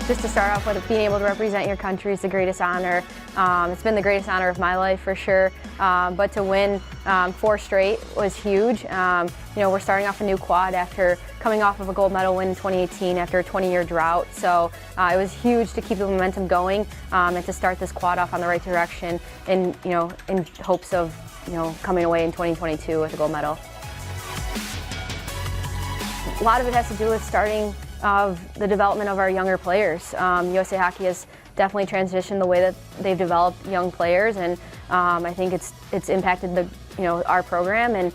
Just to start off with, being able to represent your country is the greatest honor. It's been the greatest honor of my life for sure, but to win 4 straight was huge. We're starting off a new quad after coming off of a gold medal win in 2018 after a 20-year drought, so it was huge to keep the momentum going and to start this quad off on the right direction in hopes of coming away in 2022 with a gold medal. A lot of it has to do with starting of the development of our younger players. USA Hockey has definitely transitioned the way that they've developed young players, and I think it's impacted our program. And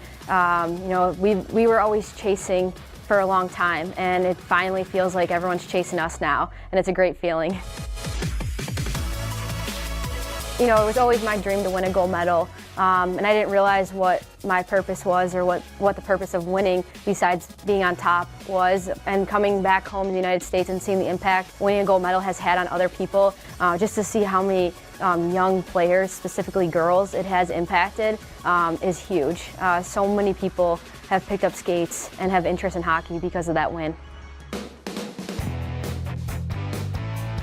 we were always chasing for a long time, and it finally feels like everyone's chasing us now, and it's a great feeling. It was always my dream to win a gold medal, and I didn't realize what my purpose was, or what the purpose of winning besides being on top was. And coming back home to the United States and seeing the impact winning a gold medal has had on other people, just to see how many young players, specifically girls, it has impacted is huge. So many people have picked up skates and have interest in hockey because of that win.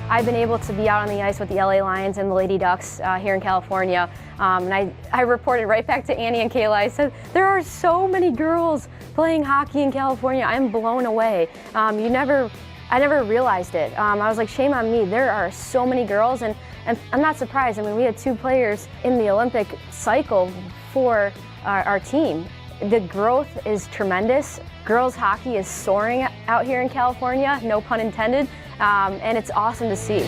I've been able to be out on the ice with the LA Lions and the Lady Ducks here in California, and I reported right back to Annie and Kayla. I said, there are so many girls playing hockey in California. I'm blown away. I never realized it. I was like, shame on me. There are so many girls, and I'm not surprised. I mean, we had 2 players in the Olympic cycle for our team. The growth is tremendous. Girls hockey is soaring out here in California, no pun intended, and it's awesome to see.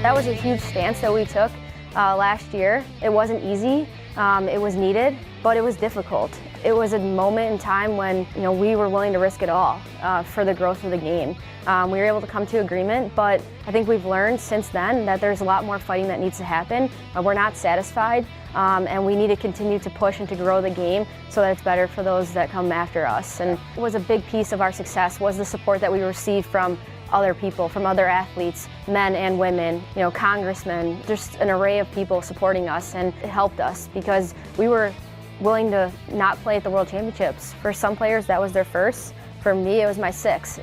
That was a huge stance that we took last year. It wasn't easy, it was needed, but it was difficult. It was a moment in time when we were willing to risk it all for the growth of the game. We were able to come to agreement, but I think we've learned since then that there's a lot more fighting that needs to happen. We're not satisfied, and we need to continue to push and to grow the game so that it's better for those that come after us. And it was a big piece of our success was the support that we received from other people, from other athletes, men and women, congressmen, just an array of people supporting us, and it helped us because we were willing to not play at the World Championships. For some players, that was their first. For me, it was my 6th.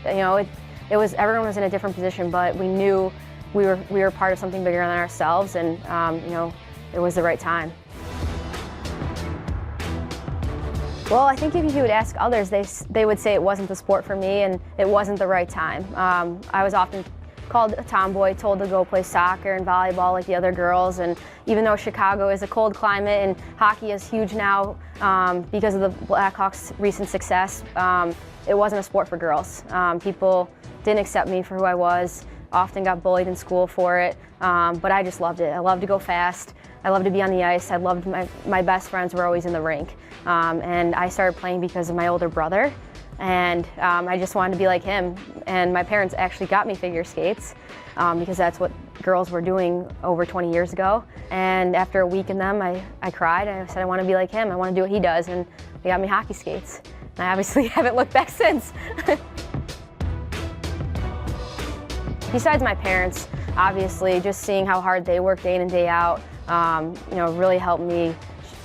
Everyone was in a different position, but we knew we were part of something bigger than ourselves, and it was the right time. Well, I think if you would ask others, they would say it wasn't the sport for me and it wasn't the right time. I was often called a tomboy, told to go play soccer and volleyball like the other girls, and even though Chicago is a cold climate and hockey is huge now because of the Blackhawks' recent success, it wasn't a sport for girls. People didn't accept me for who I was, often got bullied in school for it, but I just loved it. I loved to go fast. I loved to be on the ice. I loved my best friends were always in the rink. And I started playing because of my older brother, and I just wanted to be like him. And my parents actually got me figure skates because that's what girls were doing over 20 years ago. And after a week in them, I cried and I said I want to be like him. I want to do what he does, and they got me hockey skates. And I obviously haven't looked back since. Besides my parents, obviously, just seeing how hard they work day in and day out, really helped me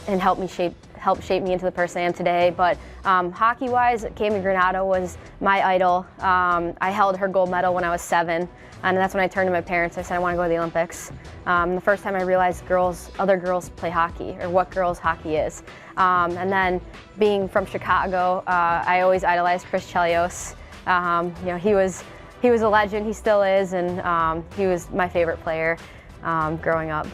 and helped shape me into the person I am today. But hockey-wise, Cami Granato was my idol. I held her gold medal when I was 7, and that's when I turned to my parents. I said I want to go to the Olympics. The first time I realized other girls play hockey, or what girls hockey is. And then being from Chicago, I always idolized Chris Chelios. He was a legend. He still is, and he was my favorite player growing up.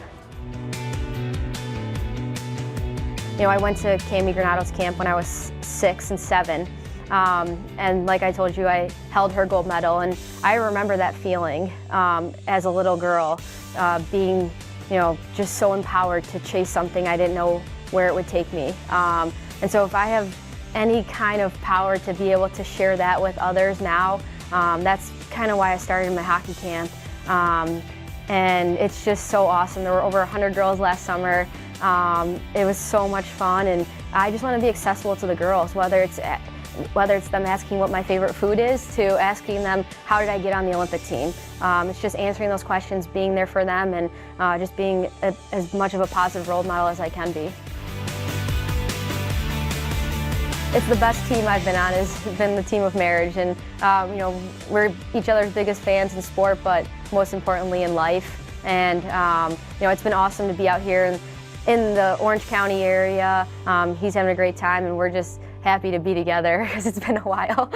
I went to Cami Granato's camp when I was 6 and 7, and like I told you, I held her gold medal, and I remember that feeling as a little girl, being just so empowered to chase something I didn't know where it would take me. And so if I have any kind of power to be able to share that with others now, that's kind of why I started my hockey camp. And it's just so awesome. There were over 100 girls last summer. It was so much fun, and I just want to be accessible to the girls, whether it's them asking what my favorite food is to asking them how did I get on the Olympic team. It's just answering those questions, being there for them, and just being as much of a positive role model as I can be. It's the best team I've been on, has been the team of marriage, and we're each other's biggest fans in sport, but most importantly in life. And it's been awesome to be out here in the Orange County area. He's having a great time, and we're just happy to be together because it's been a while.